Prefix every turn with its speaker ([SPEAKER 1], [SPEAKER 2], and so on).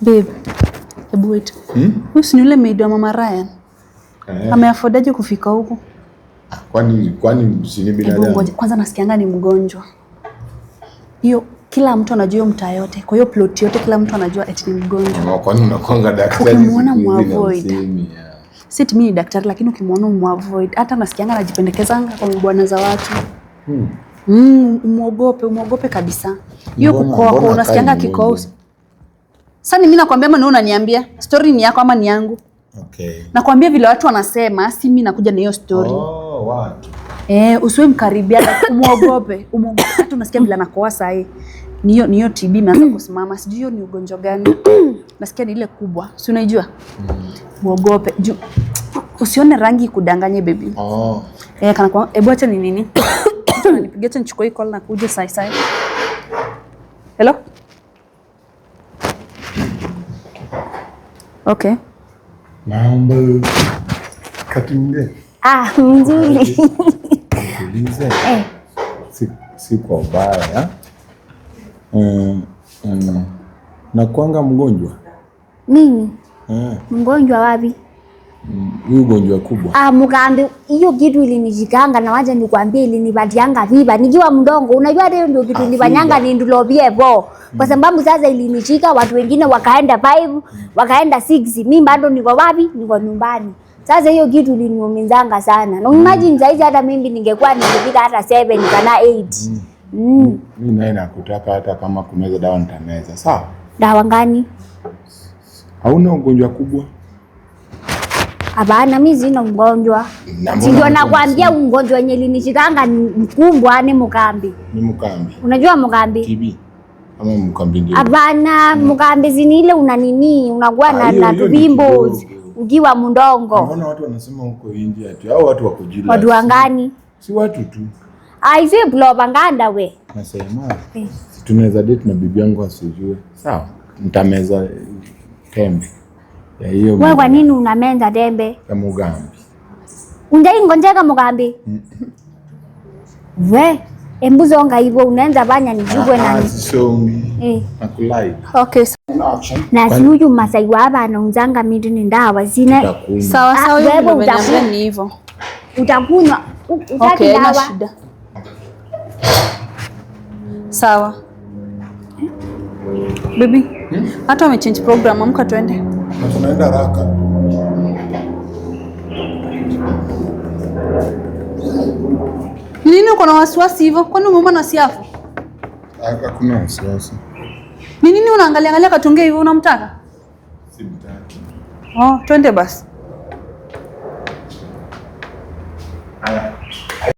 [SPEAKER 1] Babe. Hebu wait. Huyu si yule maid wa Mama Ryan? Ameaffordaje kufika huko?
[SPEAKER 2] Kwani si ni binadamu?
[SPEAKER 1] Kwanza nasikianga ni mgonjwa. Hiyo kila mtu anajua mtaa yote. Kwa hiyo plot yote kila mtu anajua eti ni mgonjwa.
[SPEAKER 2] Kwani unakonga daktari?
[SPEAKER 1] Ukimwona muavoid. Si mimi ni daktari lakini ukimwona muavoid. Hata nasikianga anajipendekezanga kwa bwana za watu. Umuogope kabisa. Hiyo kukoa kwa unasikianga kikoo. Sasa mimi nakwambia ama unaniambia story ni yako ama ni yangu?
[SPEAKER 2] Okay.
[SPEAKER 1] Nakwambia vile watu wanasema, si mimi nakuja na hiyo story.
[SPEAKER 2] Watu.
[SPEAKER 1] Usiwe mkaribia, umuogope. Hata unasikia vile anakoa saa hii. Ni hiyo TB imeanza kusimama. Sijui hiyo ni ugonjwa gani. Nasikia ni ile kubwa. Si unaijua? Muogope. Usione rangi kudanganye baby. Kana kwa acha ni nini? Nipigie acha nichukue call na kuja sai. Hello? Okay.
[SPEAKER 2] Mambo katinge.
[SPEAKER 1] Mzuri.
[SPEAKER 2] Si kwa ubaya. Na kuanga mgonjwa.
[SPEAKER 3] Mimi? Mgonjwa wapi?
[SPEAKER 2] Huyu ugonjwa kubwa.
[SPEAKER 3] Mugambi, hiyo kitu ilinishikanga na wacha nikwambie ilinipatianga viba. Nikiwa mdongo, unajua hiyo ndio kitu ilifanyanga nindulobie bo. Kwa sababu sasa ilinishika watu wengine wakaenda 5, wakaenda 6. Mimi bado niko wapi? Niko nyumbani. Sasa hiyo kitu iliniumizanga sana. Na imagine saizi hata mimi ningekuwa ningefika hata 7 kana 8.
[SPEAKER 2] Mimi naye nakutaka hata kama kumeza dawa nitameza. Sawa?
[SPEAKER 3] Dawa gani?
[SPEAKER 2] Hauna ugonjwa kubwa?
[SPEAKER 3] Hapana, mimi sina ugonjwa. Ndio nakwambia ugonjwa wenye ilinishikanga mkumbwa ni mukambi.
[SPEAKER 2] Ni mukambi.
[SPEAKER 3] Unajua mukambi?
[SPEAKER 2] TB. Ama mukambi ndio.
[SPEAKER 3] Hapana, mukambi zini ile unakuwa na tubimbo ukiwa mndongo.
[SPEAKER 2] Mbona watu wanasema huko India ati hao watu wako jila?
[SPEAKER 3] Watu wangani?
[SPEAKER 2] Si watu tu.
[SPEAKER 3] Aisi bloba nganda we.
[SPEAKER 2] Nasema. Tunaweza date na bibi yangu asijue. Sawa? Nitameza tembe. Ya hiyo.
[SPEAKER 3] Wewe kwa nini unameza tembe?
[SPEAKER 2] Ya mugambi.
[SPEAKER 3] Unjai ngonjeka mugambi? We, embuzonga hivyo unaanza banya nijibwe na
[SPEAKER 2] songi. Nakulai.
[SPEAKER 1] Okay.
[SPEAKER 3] Na si huyu Masai wa hapa anauzanga miti ni dawa zina.
[SPEAKER 1] Sawa wewe unaniambia ni hivyo.
[SPEAKER 3] Utakunywa utaki dawa.
[SPEAKER 1] Shida. Sawa. Baby. Hata wamechange program, amka twende.
[SPEAKER 2] Tunaenda haraka.
[SPEAKER 1] Nini uko na wasiwasi hivyo? Kwani umeomba na siafu?
[SPEAKER 2] Hakuna wasiwasi.
[SPEAKER 1] Nini unaangalia katunge hivyo unamtaka?
[SPEAKER 2] Simtaki.
[SPEAKER 1] Twende basi.